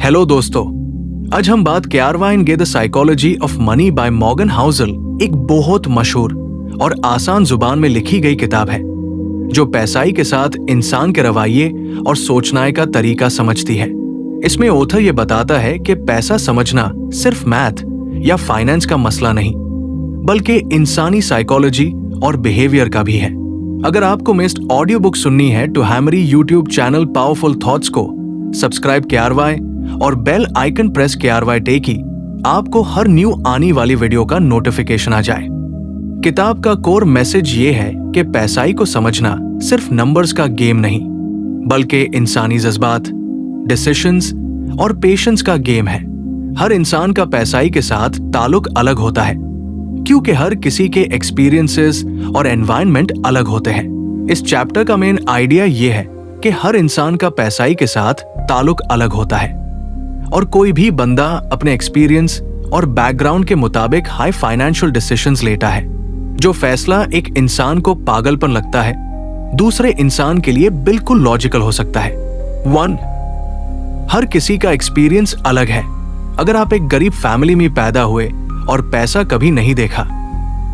Hello दोस्तों, आज हम बात केआरवाइनगे the psychology of money by Morgan Housel, एक बहुत मशहूर और आसान जुबान में लिखी गई किताब है जो पैसाई के साथ इंसान के रवैये और सोचने का तरीका समझती है। इसमें ऑथर ये बताता है कि पैसा समझना सिर्फ मैथ या फाइनेंस का मसला नहीं, बल्कि इंसानी साइकोलॉजी और बिहेवियर का भी है। अगर आपको मिस्ड ऑडियो बुक सुननी है तो हमारी यूट्यूब चैनल पावरफुल थॉट्स को सब्सक्राइब केआरवाई और बेल आइकन प्रेस केआरवाई टेकी आपको हर न्यू आने वाली वीडियो का नोटिफिकेशन आ जाए। किताब का कोर मैसेज ये है कि पैसाई को समझना सिर्फ नंबर्स का गेम नहीं, बल्कि इंसानी जज्बात, डिसीजंस और पेशेंस का गेम है। हर इंसान का पैसाई के साथ ताल्लुक अलग होता है, क्योंकि हर किसी के एक्सपीरियंसेस और एनवायरनमेंट अलग होते हैं। इस चैप्टर का मेन आइडिया ये है कि हर इंसान का पैसाई के साथ ताल्लुक अलग होता है और कोई भी बंदा अपने एक्सपीरियंस और बैकग्राउंड के मुताबिक हाई फाइनेंशियल डिसीजंस लेता है। जो फैसला एक इंसान को पागलपन लगता है, दूसरे इंसान के लिए बिल्कुल लॉजिकल हो सकता है। 1. हर किसी का एक्सपीरियंस अलग है। अगर आप एक गरीब फैमिली में पैदा हुए और पैसा कभी नहीं देखा,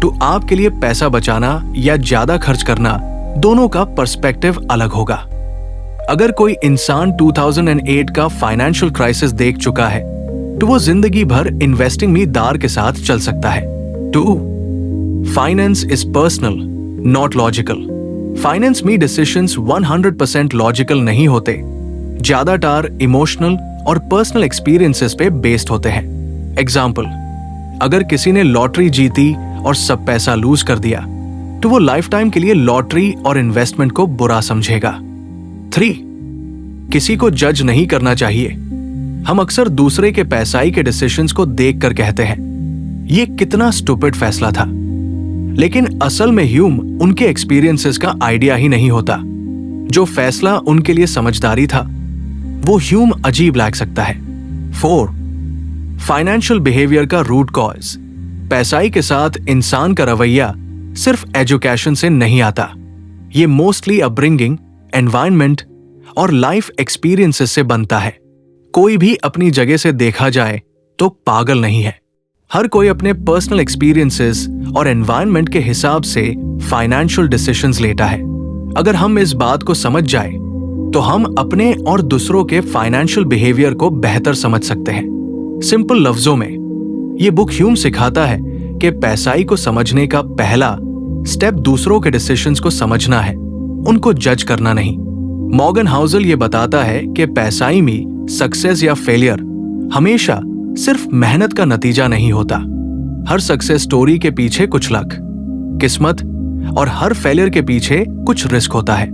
तो आपके लिए पैसा बचाना या ज्यादा खर्च करना दोनों का पर्सपेक्टिव अलग होगा। अगर कोई इंसान 2008 का फाइनेंशियल क्राइसिस देख चुका है, तो वो जिंदगी भर इन्वेस्टिंग में दार के साथ चल सकता है। 2. Finance is personal, not logical. Finance में डिसीजंस 100% लॉजिकल नहीं होते, ज्यादातर इमोशनल और पर्सनल एक्सपीरियंसेस पे बेस्ड होते हैं। एग्जाम्पल, अगर किसी ने लॉटरी जीती और सब पैसा लूज कर दिया, तो वो लाइफ टाइम के लिए लॉटरी और इन्वेस्टमेंट को बुरा समझेगा। 3. किसी को जज नहीं करना चाहिए। हम अक्सर दूसरे के पैसाई के डिसीजंस को देखकर कहते हैं, ये कितना स्टूपिड फैसला था, लेकिन असल में ह्यूम उनके एक्सपीरियंसेस का आइडिया ही नहीं होता। जो फैसला उनके लिए समझदारी था, वो ह्यूम अजीब लग सकता है। 4. फाइनेंशियल बिहेवियर का रूट कॉज। पैसाई के साथ इंसान का रवैया सिर्फ एजुकेशन से नहीं आता, ये मोस्टली अपब्रिंगिंग, एनवायरनमेंट और लाइफ एक्सपीरियंसेस से बनता है। कोई भी अपनी जगह से देखा जाए तो पागल नहीं है। हर कोई अपने पर्सनल एक्सपीरियंसेस और एनवायरनमेंट के हिसाब से फाइनेंशियल डिसीजंस लेता है। अगर हम इस बात को समझ जाए तो हम अपने और दूसरों के फाइनेंशियल बिहेवियर को बेहतर समझ सकते हैं। सिंपल लफ्जों में, ये बुक ह्यूम सिखाता है कि पैसाई को समझने का पहला स्टेप दूसरों के डिसीजंस को समझना है, उनको जज करना नहीं। मॉर्गन हाउसल ये बताता है कि पैसाई में सक्सेस या फेलियर हमेशा सिर्फ मेहनत का नतीजा नहीं होता। हर सक्सेस स्टोरी के पीछे कुछ लक, किस्मत और हर फेलियर के पीछे कुछ रिस्क होता है।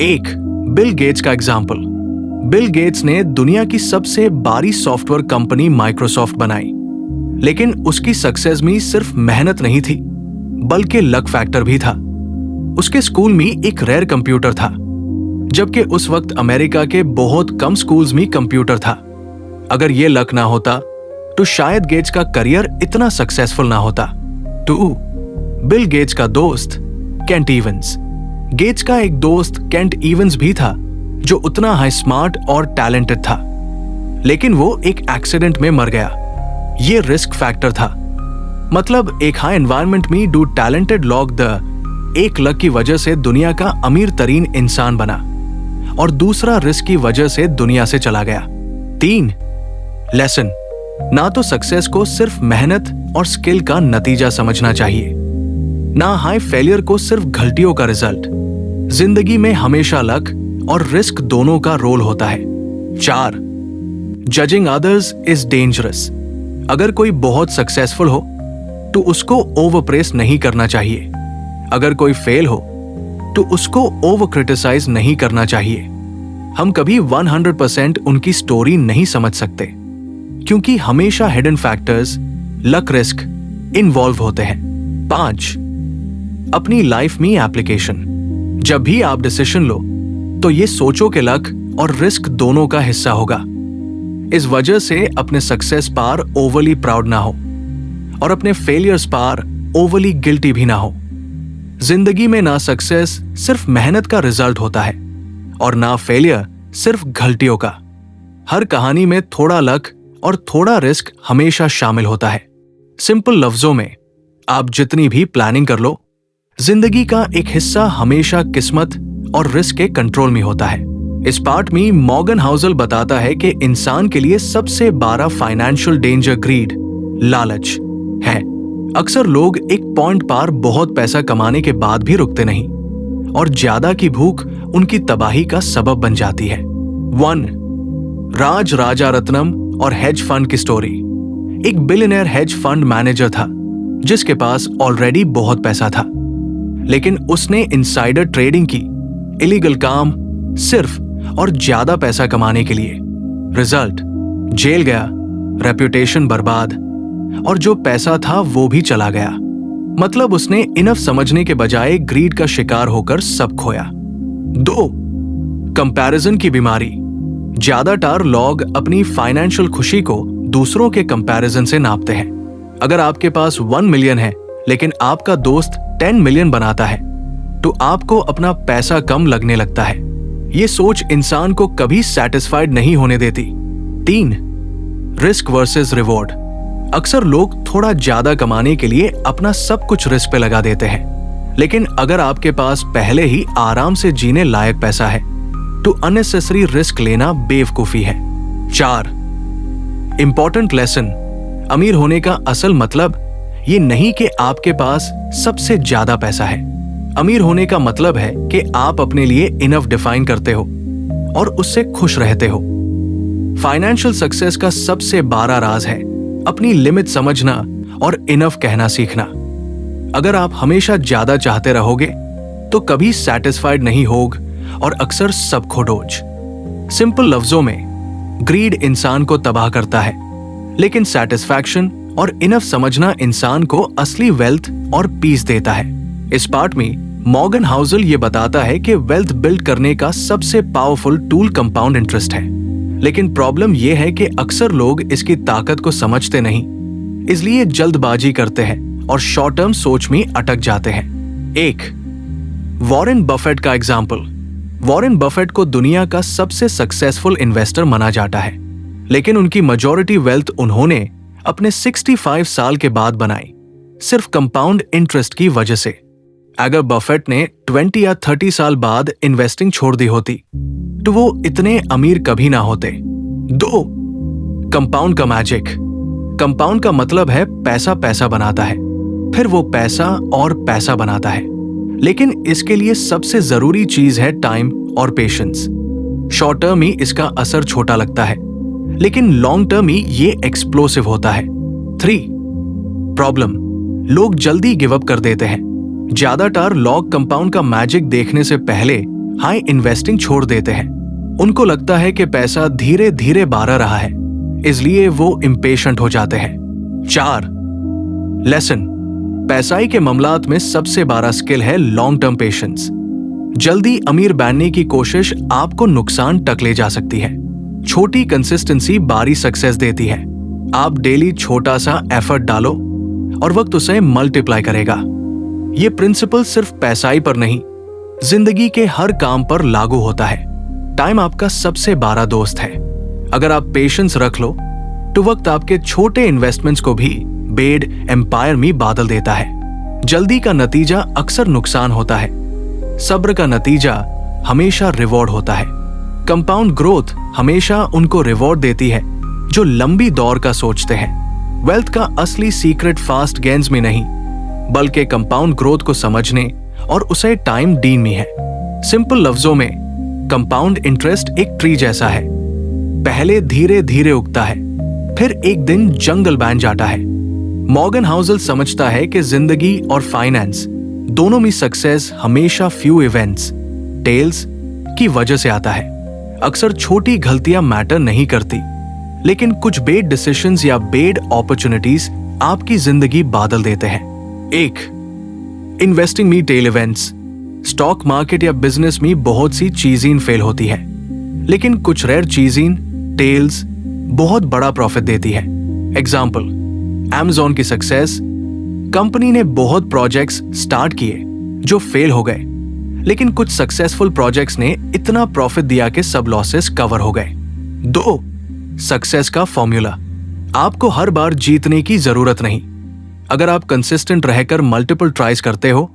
1. बिल गेट्स का एग्जाम्पल। बिल गेट्स ने दुनिया की सबसे बड़ी सॉफ्टवेयर कंपनी माइक्रोसॉफ्ट बनाई, लेकिन उसकी सक्सेस में सिर्फ मेहनत नहीं थी, बल्कि लक फैक्टर भी था। उसके स्कूल में एक रेयर कंप्यूटर था, जबकि उस वक्त अमेरिका के बहुत कम स्कूल्स में कंप्यूटर था। अगर ये लक ना होता तो शायद गेट्स का करियर इतना सक्सेसफुल ना होता। 2. बिल गेट्स का दोस्त केंट इवंस। गेट्स का एक दोस्त केंट इवंस भी था, जो उतना हाई स्मार्ट और टैलेंटेड था, लेकिन वो एक एक्सीडेंट में मर गया। ये रिस्क फैक्टर था। मतलब एक हाई एनवायरनमेंट में डू टैलेंटेड लॉग द एक लक की वजह से दुनिया का अमीर तरीन इंसान बना, और दूसरा रिस्क की वजह से दुनिया से चला गया। 3. लेसन। ना तो सक्सेस को सिर्फ मेहनत और स्किल का नतीजा समझना चाहिए, ना हाई फेलियर को सिर्फ गलतियों का रिजल्ट। जिंदगी में हमेशा लक और रिस्क दोनों का रोल होता है। 4. Judging others is dangerous. अगर कोई बहुत सक्सेसफुल हो तो उसको ओवरप्रेस नहीं करना चाहिए। अगर कोई फेल हो तो उसको ओवर क्रिटिसाइज नहीं करना चाहिए। हम कभी 100% उनकी स्टोरी नहीं समझ सकते, क्योंकि हमेशा hidden factors, luck, risk involve होते हैं। 5. अपनी लाइफ में एप्लीकेशन। जब भी आप डिसीजन लो तो ये सोचो कि लक और रिस्क दोनों का हिस्सा होगा। इस वजह से अपने सक्सेस पर ओवरली प्राउड ना हो और अपने फेलियर्स पर ओवरली गिल्टी भी ना हो। जिंदगी में ना सक्सेस सिर्फ मेहनत का रिजल्ट होता है और ना फेलियर सिर्फ गलतियों का। हर कहानी में थोड़ा लक और थोड़ा रिस्क हमेशा शामिल होता है। सिंपल लफ्जों में, आप जितनी भी प्लानिंग कर लो, जिंदगी का एक हिस्सा हमेशा किस्मत और रिस्क के कंट्रोल में होता है। इस पार्ट में मॉर्गन हाउसल बताता है कि इंसान के लिए सबसे बड़ा फाइनेंशियल डेंजर ग्रीड, लालच है। अक्सर लोग एक पॉइंट पार बहुत पैसा कमाने के बाद भी रुकते नहीं और ज्यादा की भूख उनकी तबाही का सबब बन जाती है। 1. राज राजारत्नम और हेज फंड की स्टोरी। एक बिलियनर हेज फंड मैनेजर था जिसके पास ऑलरेडी बहुत पैसा था, लेकिन उसने इनसाइडर ट्रेडिंग की, इलीगल काम, सिर्फ और ज्यादा पैसा कमाने के लिए। रिजल्ट, जेल गया, रेप्यूटेशन बर्बाद और जो पैसा था वो भी चला गया। मतलब उसने इनफ समझने के बजाय ग्रीड का शिकार होकर सब खोया। 2. कंपैरिजन की बीमारी। ज्यादातर लोग अपनी फाइनेंशियल खुशी को दूसरों के कंपैरिजन से नापते हैं। अगर आपके पास 1 मिलियन है लेकिन आपका दोस्त 10 मिलियन बनाता है तो आपको अपना पैसा कम लगने लगता है। ये सोच इंसान को कभी सेटिस्फाइड नहीं होने देती। 3. Risk versus reward. अक्सर लोग थोड़ा ज्यादा कमाने के लिए अपना सब कुछ रिस्क पे लगा देते हैं, लेकिन अगर आपके पास पहले ही आराम से जीने लायक पैसा है तो अननेसेसरी रिस्क लेना बेवकूफी है। 4. Important lesson. अमीर होने का असल मतलब ये नहीं कि आपके पास सबसे ज्यादा पैसा है। अमीर होने का मतलब है कि आप अपने लिए इनफ डिफाइन करते हो और उससे खुश रहते हो। फाइनेंशियल सक्सेस का सबसे बड़ा राज है अपनी लिमिट समझना और इनफ कहना सीखना। अगर आप हमेशा ज्यादा चाहते रहोगे तो कभी सेटिस्फाइड नहीं होगे और अक्सर सब खोडोज। सिंपल लफ्जों में, ग्रीड इंसान को तबाह करता है, लेकिन सेटिस्फैक्शन और इनफ समझना इंसान को असली वेल्थ और पीस देता है। इस पार्ट में मॉर्गन हाउसल ये बताता है कि वेल्थ बिल्ड करने का सबसे पावरफुल टूल कंपाउंड इंटरेस्ट है, लेकिन प्रॉब्लम यह है कि अक्सर लोग इसकी ताकत को समझते नहीं, इसलिए जल्दबाजी करते हैं और शॉर्ट टर्म सोच में अटक जाते हैं। 1. वॉरेन बफेट का एग्जाम्पल। वॉरेन बफेट को दुनिया का सबसे सक्सेसफुल इन्वेस्टर माना जाता है, लेकिन उनकी मेजॉरिटी वेल्थ उन्होंने अपने 65 साल के बाद बनाई, सिर्फ कंपाउंड इंटरेस्ट की वजह से। अगर बफेट ने 20 या 30 साल बाद इन्वेस्टिंग छोड़ दी होती तो वो इतने अमीर कभी ना होते। 2. कंपाउंड का मैजिक। कंपाउंड का मतलब है पैसा पैसा बनाता है, फिर वो पैसा और पैसा बनाता है, लेकिन इसके लिए सबसे जरूरी चीज है टाइम और पेशेंस। शॉर्ट टर्म ही इसका असर छोटा लगता है, लेकिन लॉन्ग टर्म ही ये एक्सप्लोसिव होता है। 3. प्रॉब्लम, लोग जल्दी गिव अप कर देते हैं। ज्यादातर लोग कंपाउंड का मैजिक देखने से पहले हाई इन्वेस्टिंग छोड़ देते हैं। उनको लगता है कि पैसा धीरे धीरे बढ़ रहा है, इसलिए वो इम्पेशेंट हो जाते हैं। 4. लेसन। पैसाई के मामलात में सबसे बड़ा स्किल है लॉन्ग टर्म पेशेंस। जल्दी अमीर बनने की कोशिश आपको नुकसान तक ले जा सकती है। छोटी कंसिस्टेंसी बड़ी सक्सेस देती है। आप डेली छोटा सा एफर्ट डालो और वक्त उसे मल्टीप्लाई करेगा। ये प्रिंसिपल सिर्फ पैसाई पर नहीं, जिंदगी के हर काम पर लागू होता है। टाइम आपका सबसे बड़ा दोस्त है। अगर आप पेशेंस रख लो तो वक्त आपके छोटे इन्वेस्टमेंट्स को भी बेड एम्पायर में बदल देता है। जल्दी का नतीजा अक्सर नुकसान होता है, सब्र का नतीजा हमेशा रिवॉर्ड होता है। कंपाउंड ग्रोथ हमेशा उनको रिवॉर्ड देती है जो लंबी दौर का सोचते हैं। वेल्थ का असली सीक्रेट फास्ट गेन्स में नहीं, बल्कि कंपाउंड ग्रोथ को समझने और उसे टाइम डीन में है। सिंपल लफ्जों में, कंपाउंड इंटरेस्ट एक ट्री जैसा है, पहले धीरे धीरे उगता है, फिर एक दिन जंगल बन जाता है। मॉर्गन हाउसल समझता है कि जिंदगी और फाइनेंस दोनों में सक्सेस हमेशा फ्यू इवेंट्स, टेल्स की वजह से आता है। अक्सर छोटी गलतियां मैटर नहीं करती, लेकिन कुछ बेड डिसीजंस या बेड अपॉर्चुनिटीज आपकी जिंदगी बदल देते हैं। 1. इन्वेस्टिंग में टेल इवेंट्स। स्टॉक मार्केट या बिजनेस में बहुत सी चीजें फेल होती है, लेकिन कुछ रेयर चीजें, टेल्स, बहुत बड़ा प्रॉफिट देती है। एग्जाम्पल, Amazon की सक्सेस। कंपनी ने बहुत प्रोजेक्ट्स स्टार्ट किए जो फेल हो गए, लेकिन कुछ सक्सेसफुल प्रोजेक्ट्स ने इतना प्रॉफिट दिया कि सब लॉसेस कवर हो गए। 2. सक्सेस का फॉर्मूला। आपको हर बार जीतने की जरूरत नहीं। अगर आप कंसिस्टेंट रहकर मल्टीपल ट्राइज करते हो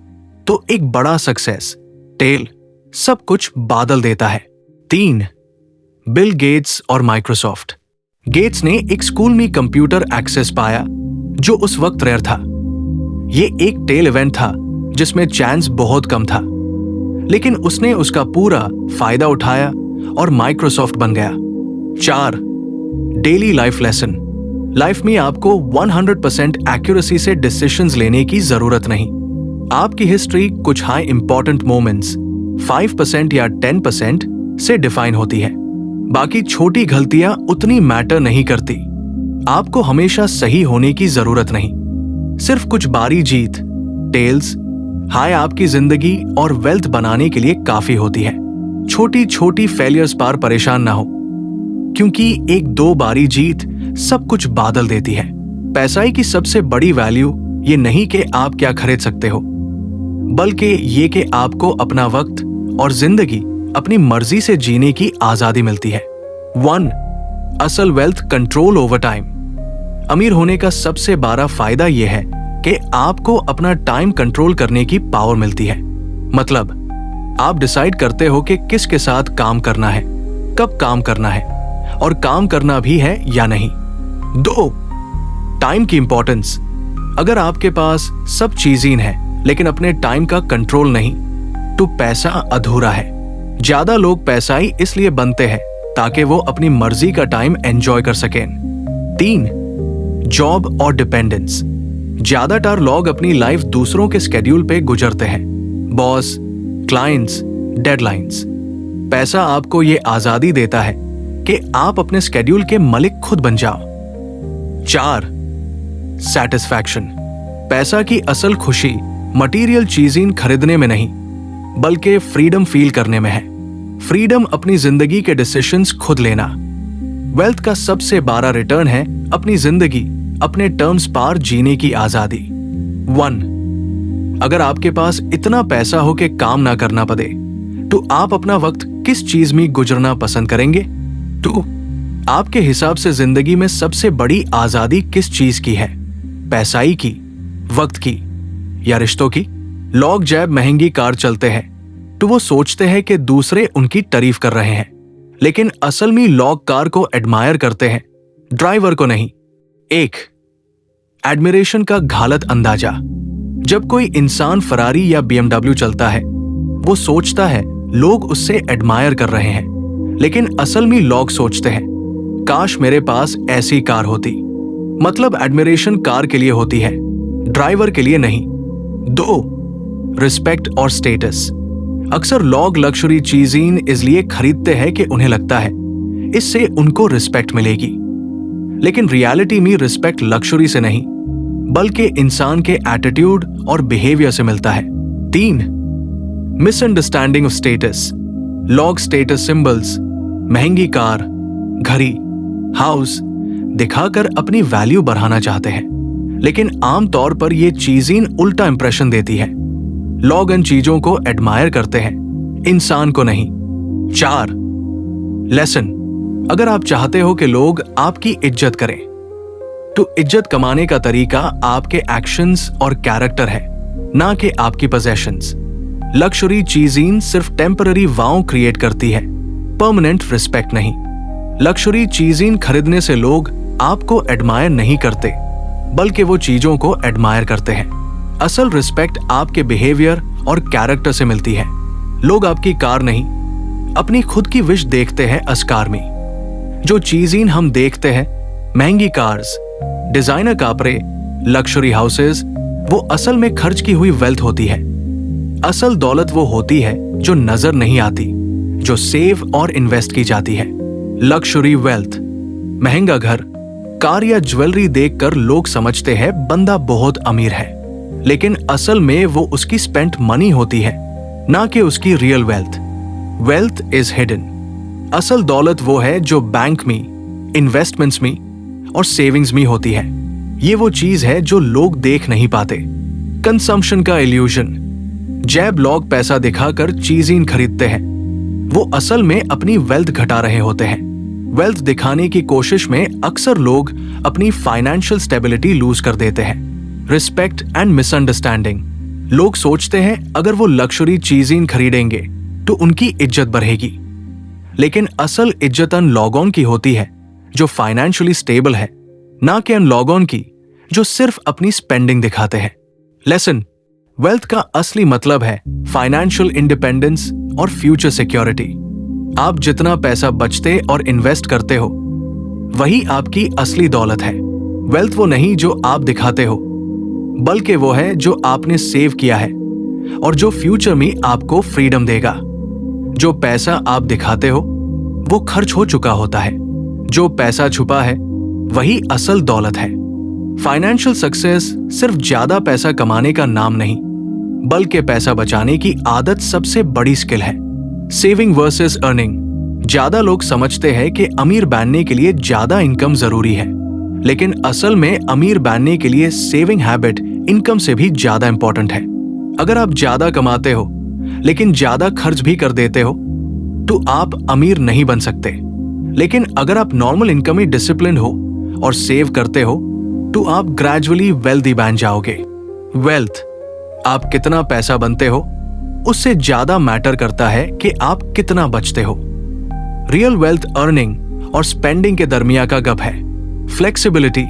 तो एक बड़ा सक्सेस टेल सब कुछ बादल देता है। 3. बिल गेट्स और माइक्रोसॉफ्ट। गेट्स ने एक स्कूल में कंप्यूटर एक्सेस पाया जो उस वक्त रेयर था। ये एक टेल इवेंट था जिसमें चांस बहुत कम था, लेकिन उसने उसका पूरा फायदा उठाया और माइक्रोसॉफ्ट बन गया। 4. Daily life lesson. लाइफ में आपको 100% एक्यूरेसी से डिसीजंस लेने की जरूरत नहीं। आपकी हिस्ट्री कुछ हाई इंपॉर्टेंट मोमेंट्स 5% या 10% से डिफाइन होती है। बाकी छोटी गलतियां उतनी मैटर नहीं करती। आपको हमेशा सही होने की जरूरत नहीं। सिर्फ कुछ बारी जीत टेल्स हाय आपकी जिंदगी और वेल्थ बनाने के लिए काफी होती है। छोटी छोटी फेलियर्स पर परेशान ना हो, क्योंकि एक दो बारी जीत सब कुछ बादल देती है। पैसा की सबसे बड़ी वैल्यू ये नहीं कि आप क्या खरीद सकते हो, बल्कि ये कि आपको अपना वक्त और जिंदगी अपनी मर्जी से जीने की आजादी मिलती है। 1. असल वेल्थ कंट्रोल ओवर टाइम। अमीर होने का सबसे बड़ा फायदा यह है कि आपको अपना टाइम कंट्रोल करने की पावर मिलती है। मतलब आप डिसाइड करते हो कि किसके साथ काम करना है, कब काम करना है और काम करना भी है या नहीं। 2. टाइम की इंपॉर्टेंस। अगर आपके पास सब चीजें हैं लेकिन अपने टाइम का कंट्रोल नहीं तो पैसा अधूरा है। ज्यादा लोग पैसाई इसलिए बनते हैं ताकि वो अपनी मर्जी का टाइम एंजॉय कर सकें। 3. जॉब और डिपेंडेंस। ज्यादातर लोग अपनी लाइफ दूसरों के स्केड्यूल पे गुजरते हैं। Boss, clients, deadlines. पैसा आपको ये आजादी देता है कि आप अपने स्केड्यूल के मालिक खुद बन जाओ। 4. सैटिस्फैक्शन। पैसा की असल खुशी मटेरियल चीजें खरीदने में नहीं, बल्कि फ्रीडम फील करने में है। फ्रीडम अपनी जिंदगी के डिसीजंस खुद लेना। वेल्थ का सबसे बड़ा रिटर्न है अपनी जिंदगी अपने टर्म्स पर जीने की आजादी। 1. अगर आपके पास इतना पैसा हो कि काम ना करना पड़े तो आप अपना वक्त किस चीज में गुजरना पसंद करेंगे? 2. आपके हिसाब से जिंदगी में सबसे बड़ी आजादी किस चीज की है? पैसाई की, वक्त की या रिश्तों की? लोग जब महंगी कार चलते हैं तो वो सोचते हैं कि दूसरे उनकी तारीफ कर रहे हैं, लेकिन असल में लोग कार को एडमायर करते हैं, ड्राइवर को नहीं। 1. एडमिरेशन का गलत अंदाजा। जब कोई इंसान फरारी या BMW चलता है वो सोचता है लोग उससे एडमायर कर रहे हैं, लेकिन असल में लोग सोचते हैं काश मेरे पास ऐसी कार होती। मतलब एडमिरेशन कार के लिए होती है, ड्राइवर के लिए नहीं। 2. रिस्पेक्ट और स्टेटस। अक्सर लोग लग्जरी चीजें इसलिए खरीदते हैं कि उन्हें लगता है इससे उनको रिस्पेक्ट मिलेगी, लेकिन रियलिटी में रिस्पेक्ट लग्जरी से नहीं बल्कि इंसान के एटीट्यूड और बिहेवियर से मिलता है। 3. Misunderstanding of status. लोग स्टेटस सिंबल्स, महंगी कार, घड़ी, हाउस दिखाकर अपनी वैल्यू बढ़ाना चाहते हैं, लेकिन आमतौर पर ये चीजें उल्टा इंप्रेशन देती है। लोग इन चीजों को एडमायर करते हैं, इंसान को नहीं। 4. लेसन। अगर आप चाहते हो कि लोग आपकी इज्जत करें तो इज्जत कमाने का तरीका आपके एक्शंस और कैरेक्टर है, ना कि आपकी पोजेशंस। लग्जरी चीजें सिर्फ टेम्पररी वाव क्रिएट करती है, परमानेंट रिस्पेक्ट नहीं। लग्जरी चीजें खरीदने से लोग आपको एडमायर नहीं करते बल्कि वो चीजों को एडमायर करते हैं। असल रिस्पेक्ट आपके बिहेवियर और कैरेक्टर से मिलती है। लोग आपकी कार नहीं अपनी खुद की विश देखते हैं अस्कार में। जो चीजें हम देखते हैं, महंगी कार्स, डिजाइनर कपड़े, लग्जरी हाउसेस, वो असल में खर्च की हुई वेल्थ होती है। असल दौलत वो होती है जो नजर नहीं आती, जो सेव और इन्वेस्ट की जाती है। लग्जरी वेल्थ, महंगा घर, कार या ज्वेलरी देखकर लोग समझते हैं बंदा बहुत अमीर है, लेकिन असल में वो उसकी स्पेंट मनी होती है, ना कि उसकी real wealth. Wealth is hidden. असल दौलत वो है जो बैंक में, इन्वेस्टमेंट्स में और सेविंग्स में होती है। ये वो चीज है जो लोग देख नहीं पाते। कंजम्पशन का इल्यूजन। जब लोग पैसा दिखाकर चीजें खरीदते हैं वो असल में अपनी वेल्थ घटा रहे होते हैं। वेल्थ दिखाने की कोशिश में अक्सर लोग अपनी फाइनेंशियल स्टेबिलिटी लूज कर देते हैं। Respect and misunderstanding. लोग सोचते हैं अगर वो लग्जरी चीजें खरीदेंगे तो उनकी इज्जत बढ़ेगी, लेकिन असल इज्जत अन लॉग ऑन की होती है जो फाइनेंशियली स्टेबल है, ना कि अन लॉग ऑन की जो सिर्फ अपनी स्पेंडिंग दिखाते हैं। लेसन: वेल्थ का असली मतलब है फाइनेंशियल इंडिपेंडेंस और फ्यूचर सिक्योरिटी। आप जितना पैसा बचते और इन्वेस्ट करते हो वही आपकी असली दौलत है। वेल्थ वो नहीं जो आप दिखाते हो, बल्कि वो है जो आपने सेव किया है और जो फ्यूचर में आपको फ्रीडम देगा। जो पैसा आप दिखाते हो वो खर्च हो चुका होता है, जो पैसा छुपा है वही असल दौलत है। फाइनेंशियल सक्सेस सिर्फ ज्यादा पैसा कमाने का नाम नहीं, बल्कि पैसा बचाने की आदत सबसे बड़ी स्किल है। Saving versus earning. ज्यादा लोग समझते हैं कि अमीर बनने के लिए ज्यादा इनकम जरूरी है, लेकिन असल में अमीर बनने के लिए सेविंग हैबिट इनकम से भी ज्यादा इंपॉर्टेंट है। अगर आप ज्यादा कमाते हो लेकिन ज्यादा खर्च भी कर देते हो तो आप अमीर नहीं बन सकते। लेकिन अगर आप नॉर्मल इनकम में डिसिप्लिन हो और सेव करते हो तो आप ग्रेजुअली वेल्दी बन जाओगे। वेल्थ, आप कितना पैसा बनते हो उससे ज्यादा मैटर करता है कि आप कितना बचते हो। रियल वेल्थ अर्निंग और स्पेंडिंग के दरमियान का गप है। फ्लेक्सिबिलिटी।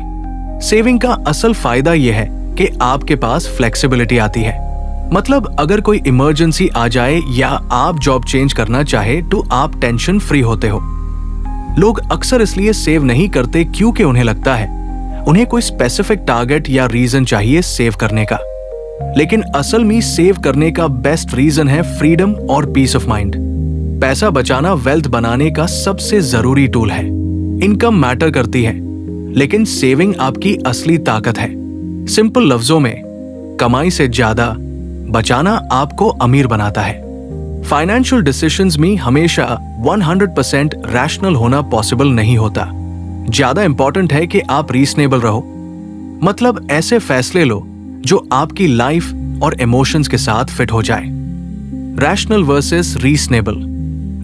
सेविंग का असल फायदा यह है कि आपके पास फ्लेक्सिबिलिटी आती है। मतलब अगर कोई इमरजेंसी आ जाए या आप जॉब चेंज करना चाहे तो आप टेंशन फ्री होते हो। लोग अक्सर इसलिए सेव नहीं करते क्योंकि उन्हें लगता है उन्हें कोई स्पेसिफिक टारगेट या रीजन चाहिए सेव करने का, लेकिन असल में सेव करने का बेस्ट रीजन है फ्रीडम और पीस ऑफ माइंड। पैसा बचाना वेल्थ बनाने का सबसे जरूरी टूल है। इनकम मैटर करती है, लेकिन सेविंग आपकी असली ताकत है। सिंपल लफ्जों में, कमाई से ज्यादा बचाना आपको अमीर बनाता है। फाइनेंशियल डिसीजंस में हमेशा 100% रैशनल होना पॉसिबल नहीं होता। ज्यादा इंपॉर्टेंट है कि आप रीजनेबल रहो, मतलब ऐसे फैसले लो जो आपकी लाइफ और इमोशंस के साथ फिट हो जाए। Rational versus reasonable.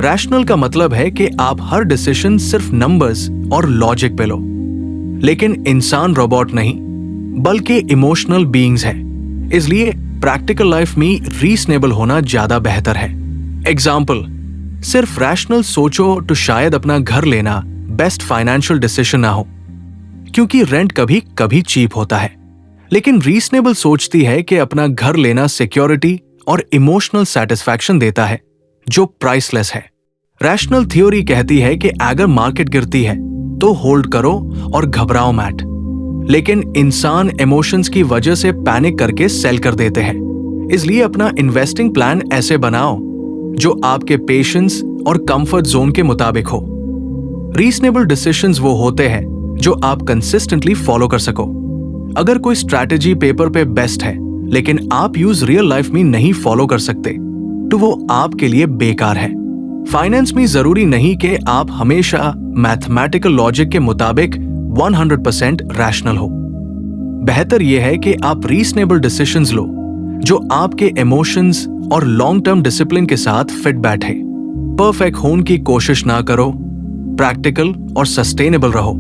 रैशनल का मतलब है कि आप हर डिसीजन सिर्फ नंबर्स और लॉजिक पे लो, लेकिन इंसान रोबोट नहीं बल्कि इमोशनल बीइंग्स है, इसलिए प्रैक्टिकल लाइफ में रीजनेबल होना ज्यादा बेहतर है। एग्जाम्पल: सिर्फ रैशनल सोचो तो शायद अपना घर लेना बेस्ट फाइनेंशियल डिसीजन ना हो, क्योंकि रेंट कभी कभी चीप होता है। लेकिन रीजनेबल सोचती है कि अपना घर लेना सिक्योरिटी और इमोशनल सेटिस्फैक्शन देता है जो प्राइसलेस है। रैशनल थ्योरी कहती है कि अगर मार्केट गिरती है तो होल्ड करो और घबराओ मत, लेकिन इंसान इमोशंस की वजह से पैनिक करके सेल कर देते हैं। इसलिए अपना इन्वेस्टिंग प्लान ऐसे बनाओ जो आपके पेशेंस और कंफर्ट जोन के मुताबिक हो। रीजनेबल डिसीजंस वो होते हैं जो आप कंसिस्टेंटली फॉलो कर सको। अगर कोई स्ट्रैटेजी पेपर पे बेस्ट है लेकिन आप यूज रियल लाइफ में नहीं फॉलो कर सकते तो वो आपके लिए बेकार है। फाइनेंस में जरूरी नहीं कि आप हमेशा मैथमेटिकल लॉजिक के मुताबिक 100% रैशनल हो। बेहतर यह है कि आप रीजनेबल डिसीजंस लो जो आपके इमोशंस और लॉन्ग टर्म डिसिप्लिन के साथ फिट बैठे। परफेक्ट होने की कोशिश ना करो, प्रैक्टिकल और सस्टेनेबल रहो।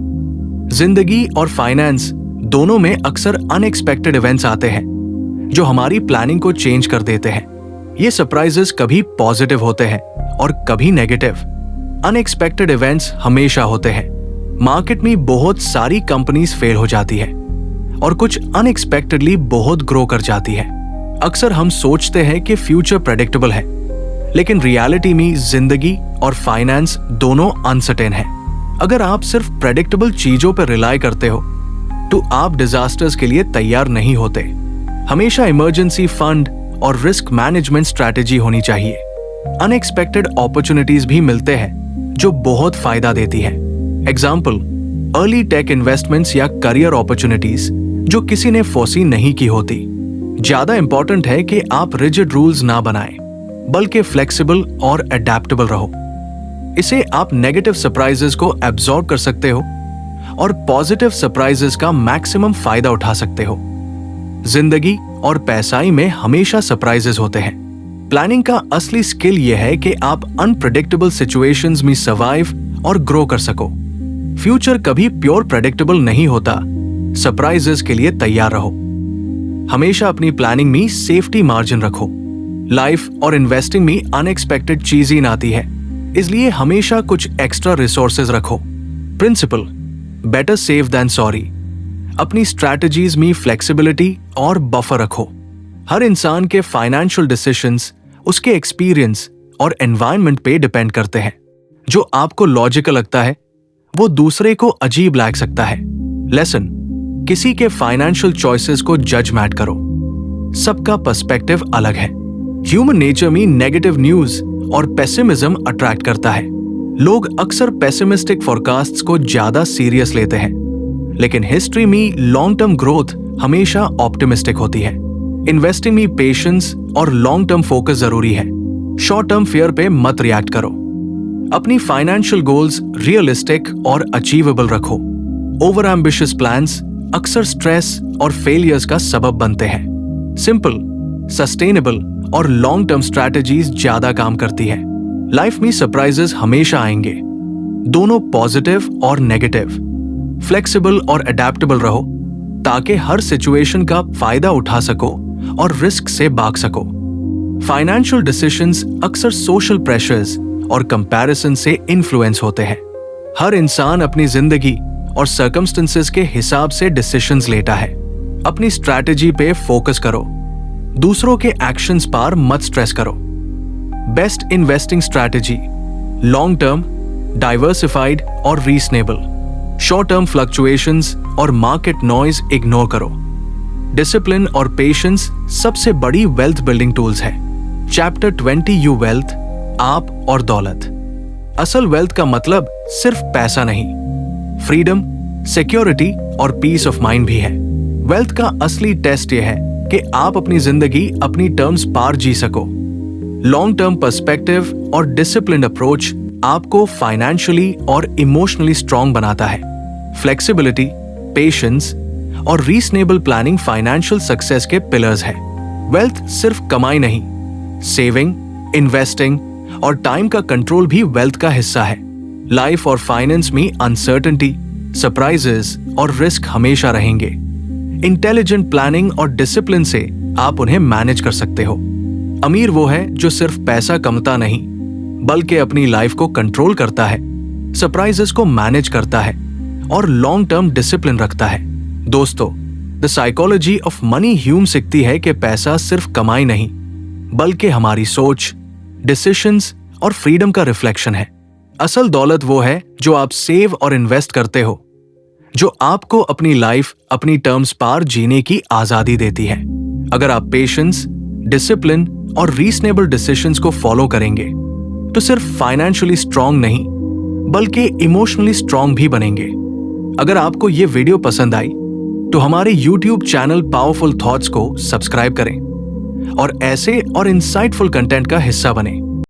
जिंदगी और फाइनेंस दोनों में अक्सर अनएक्सपेक्टेड इवेंट्स आते हैं जो हमारी प्लानिंग को चेंज कर देते हैं। ये सरप्राइजेस कभी पॉजिटिव होते हैं और कभी नेगेटिव। अनएक्सपेक्टेड इवेंट्स हमेशा होते हैं। मार्केट में बहुत सारी कंपनीज फेल हो जाती है और कुछ अनएक्सपेक्टेडली बहुत ग्रो कर जाती है। अक्सर हम सोचते हैं कि फ्यूचर प्रेडिक्टेबल है, लेकिन रियलिटी में जिंदगी और फाइनेंस दोनों अनसर्टेन है। अगर आप सिर्फ प्रेडिक्टेबल चीजों पर रिलाई करते हो तो आप डिजास्टर्स के लिए तैयार नहीं होते। हमेशा इमरजेंसी फंड और रिस्क मैनेजमेंट स्ट्रैटेजी होनी चाहिए। अनएक्सपेक्टेड अपॉर्चुनिटीज भी मिलते हैं जो बहुत फायदा देती है। एग्जाम्पल: अर्ली टेक इन्वेस्टमेंट्स या करियर अपॉर्चुनिटीज जो किसी ने फोर्सी नहीं की होती। ज्यादा इंपॉर्टेंट है कि आप रिजिड रूल्स ना बनाएं, बल्कि फ्लेक्सिबल और अडेप्टेबल रहो। इसे आप नेगेटिव सरप्राइजेस को एब्जॉर्ब कर सकते हो और पॉजिटिव सरप्राइजेस का मैक्सिमम फायदा उठा सकते हो। जिंदगी और पैसाई में हमेशा सरप्राइजेस होते हैं। प्लानिंग का असली स्किल यह है कि आप अनप्रेडिक्टेबल सिचुएशंस में सर्वाइव और ग्रो कर सको। फ्यूचर कभी प्योर प्रेडिक्टेबल नहीं होता, सरप्राइजेस के लिए तैयार रहो। हमेशा अपनी प्लानिंग में सेफ्टी मार्जिन रखो। लाइफ और इन्वेस्टिंग में अनएक्सपेक्टेड चीज ही आती है, इसलिए हमेशा कुछ एक्स्ट्रा रिसोर्सेज रखो। Principle, better safe than sorry. अपनी स्ट्रैटेजीज में फ्लेक्सिबिलिटी और बफर रखो। हर इंसान के फाइनेंशियल डिसीजंस उसके एक्सपीरियंस और एनवायरनमेंट पे डिपेंड करते हैं। जो आपको लॉजिकल लगता है वो दूसरे को अजीब लग सकता है। लेसन, किसी के फाइनेंशियल चॉइसेस को जज मत करो। सबका पर्सपेक्टिव अलग है। ह्यूमन नेचर में नेगेटिव न्यूज और पेसिमिज्म अट्रैक्ट करता है। लोग अक्सर पेसिमिस्टिक फोरकास्ट्स को ज्यादा सीरियस लेते हैं, लेकिन हिस्ट्री में लॉन्ग टर्म ग्रोथ हमेशा ऑप्टिमिस्टिक होती है। इन्वेस्टिंग में पेशेंस और लॉन्ग टर्म फोकस जरूरी है। शॉर्ट टर्म फियर पे मत रिएक्ट करो। अपनी फाइनेंशियल गोल्स रियलिस्टिक और अचीवेबल रखो। ओवर एम्बिशियस प्लान्स अक्सर स्ट्रेस और फेलियर्स का सबब बनते हैं। सिंपल, सस्टेनेबल और लॉन्ग टर्म स्ट्रैटेजीज ज्यादा काम करती है। लाइफ में सरप्राइजेस हमेशा आएंगे, दोनों पॉजिटिव और नेगेटिव। फ्लेक्सिबल और अडेप्टेबल रहो ताकि हर सिचुएशन का फायदा उठा सको और रिस्क से भाग सको। फाइनेंशियल डिसीजंस अक्सर सोशल प्रेशर्स और कंपैरिजन से इन्फ्लुएंस होते हैं। हर इंसान अपनी जिंदगी और सर्कमस्टेंसेस के हिसाब से डिसीजंस लेता है। अपनी स्ट्रैटेजी पे फोकस करो, दूसरों के एक्शंस पर मत स्ट्रेस करो। Best investing strategy long term, diversified और रीजनेबल। शॉर्ट टर्म फ्लक्चुएशंस और मार्केट नॉइज इग्नोर करो। डिसिप्लिन और पेशेंस सबसे बड़ी वेल्थ बिल्डिंग टूल्स है। चैप्टर 20 यू वेल्थ, आप और दौलत। असल वेल्थ का मतलब सिर्फ पैसा नहीं, फ्रीडम, सिक्योरिटी और पीस ऑफ माइंड भी है। वेल्थ का असली टेस्ट यह है कि आप अपनी जिंदगी अपनी टर्म्स पार जी सको। लॉन्ग टर्म पर्सपेक्टिव और डिसिप्लिन्ड अप्रोच आपको फाइनेंशियली और इमोशनली स्ट्रांग बनाता है। फ्लेक्सिबिलिटी, पेशेंस और रीजनेबल प्लानिंग फाइनेंशियल सक्सेस के पिलर्स हैं। वेल्थ सिर्फ कमाई नहीं, सेविंग, इन्वेस्टिंग और टाइम का कंट्रोल भी वेल्थ का हिस्सा है। लाइफ और फाइनेंस में अनसर्टेनिटी, सरप्राइजेस और रिस्क हमेशा रहेंगे। इंटेलिजेंट प्लानिंग और डिसिप्लिन से आप उन्हें मैनेज कर सकते हो। अमीर वो है जो सिर्फ पैसा कमाता नहीं, बल्कि अपनी लाइफ को कंट्रोल करता है, सरप्राइजेस को मैनेज करता है और लॉन्ग टर्म डिसिप्लिन रखता है। दोस्तों, the psychology of money Hume सीखती है कि पैसा सिर्फ कमाई नहीं, बल्कि हमारी सोच, डिसीजंस और फ्रीडम का रिफ्लेक्शन है। असल दौलत वो है जो आप सेव और इन्वेस्ट करते हो, जो आपको अपनी लाइफ अपनी टर्म्स पार जीने की आजादी देती है। अगर आप पेशेंस, डिसिप्लिन और रीजनेबल डिसीजंस को फॉलो करेंगे तो सिर्फ फाइनेंशियली स्ट्रांग नहीं, बल्कि इमोशनली स्ट्रांग भी बनेंगे। अगर आपको ये वीडियो पसंद आई तो हमारे YouTube चैनल पावरफुल थॉट्स को सब्सक्राइब करें और ऐसे और इंसाइटफुल कंटेंट का हिस्सा बने।